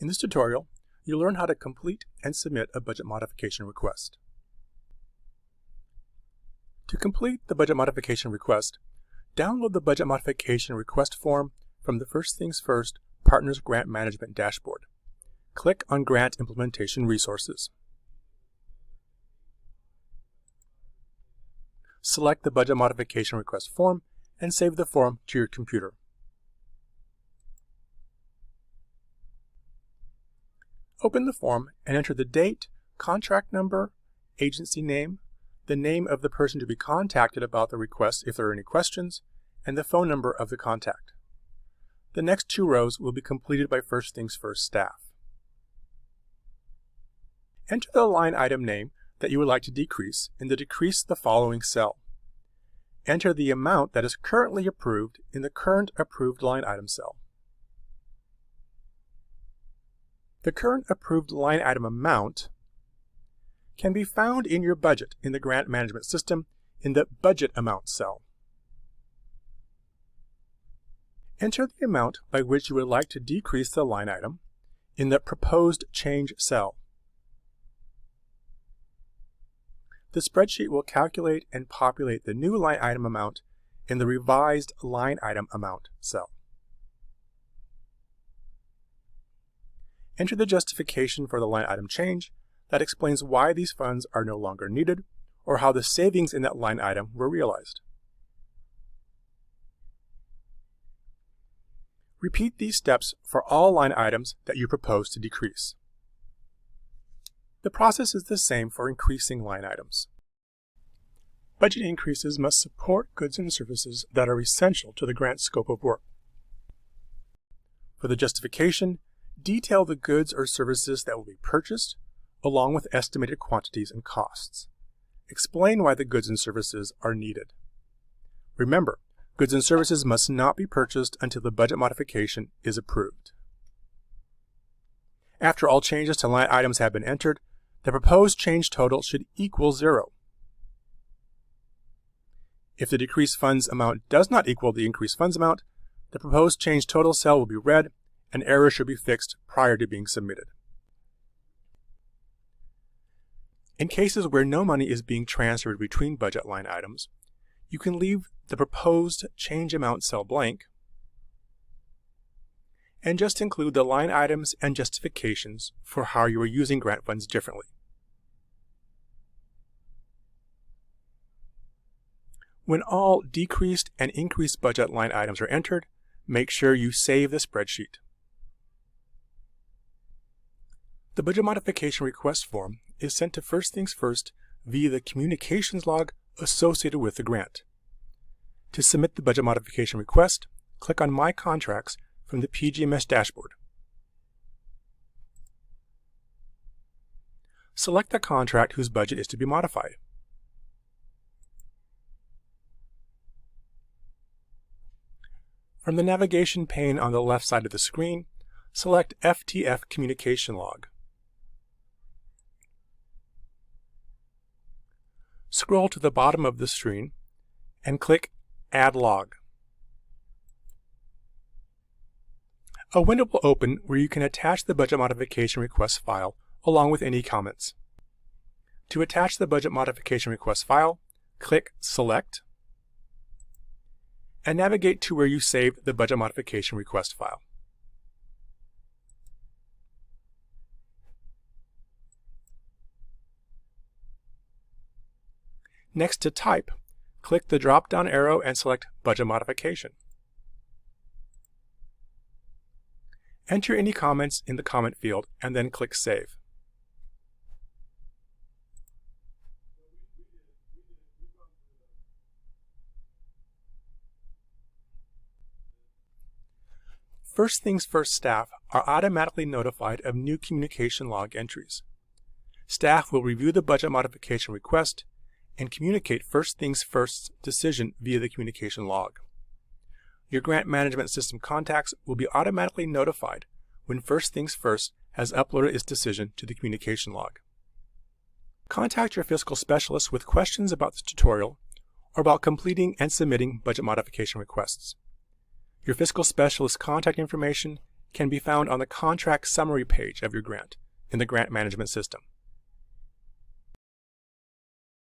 In this tutorial, you'll learn how to complete and submit a budget modification request. To complete the budget modification request, download the Budget Modification Request Form from the First Things First Partners Grant Management dashboard. Click on Grant Implementation Resources. Select the Budget Modification Request Form and save the form to your computer. Open the form and enter the date, contract number, agency name, the name of the person to be contacted about the request if there are any questions, and the phone number of the contact. The next two rows will be completed by First Things First staff. Enter the line item name that you would like to decrease in the Decrease the Following cell. Enter the amount that is currently approved in the Current Approved Line Item cell. The current approved line item amount can be found in your budget in the grant management system in the Budget Amount cell. Enter the amount by which you would like to decrease the line item in the Proposed Change cell. The spreadsheet will calculate and populate the new line item amount in the Revised Line Item Amount cell. Enter the justification for the line item change that explains why these funds are no longer needed or how the savings in that line item were realized. Repeat these steps for all line items that you propose to decrease. The process is the same for increasing line items. Budget increases must support goods and services that are essential to the grant scope of work. For the justification, detail the goods or services that will be purchased, along with estimated quantities and costs. Explain why the goods and services are needed. Remember, goods and services must not be purchased until the budget modification is approved. After all changes to line items have been entered, the proposed change total should equal 0. If the decreased funds amount does not equal the increased funds amount, the proposed change total cell will be red and errors should be fixed prior to being submitted. In cases where no money is being transferred between budget line items, you can leave the proposed change amount cell blank and just include the line items and justifications for how you are using grant funds differently. When all decreased and increased budget line items are entered, make sure you save the spreadsheet. The Budget Modification Request Form is sent to First Things First via the communications log associated with the grant. To submit the budget modification request, click on My Contracts from the PGMS dashboard. Select the contract whose budget is to be modified. From the navigation pane on the left side of the screen, select FTF Communication Log. Scroll to the bottom of the screen and click Add Log. A window will open where you can attach the budget modification request file along with any comments. To attach the budget modification request file, click Select and navigate to where you saved the budget modification request file. Next to Type, click the drop-down arrow and select Budget Modification. Enter any comments in the comment field and then click Save. First Things First staff are automatically notified of new communication log entries. Staff will review the budget modification request and communicate First Things First's decision via the communication log. Your grant management system contacts will be automatically notified when First Things First has uploaded its decision to the communication log. Contact your fiscal specialist with questions about this tutorial or about completing and submitting budget modification requests. Your fiscal specialist's contact information can be found on the contract summary page of your grant in the grant management system.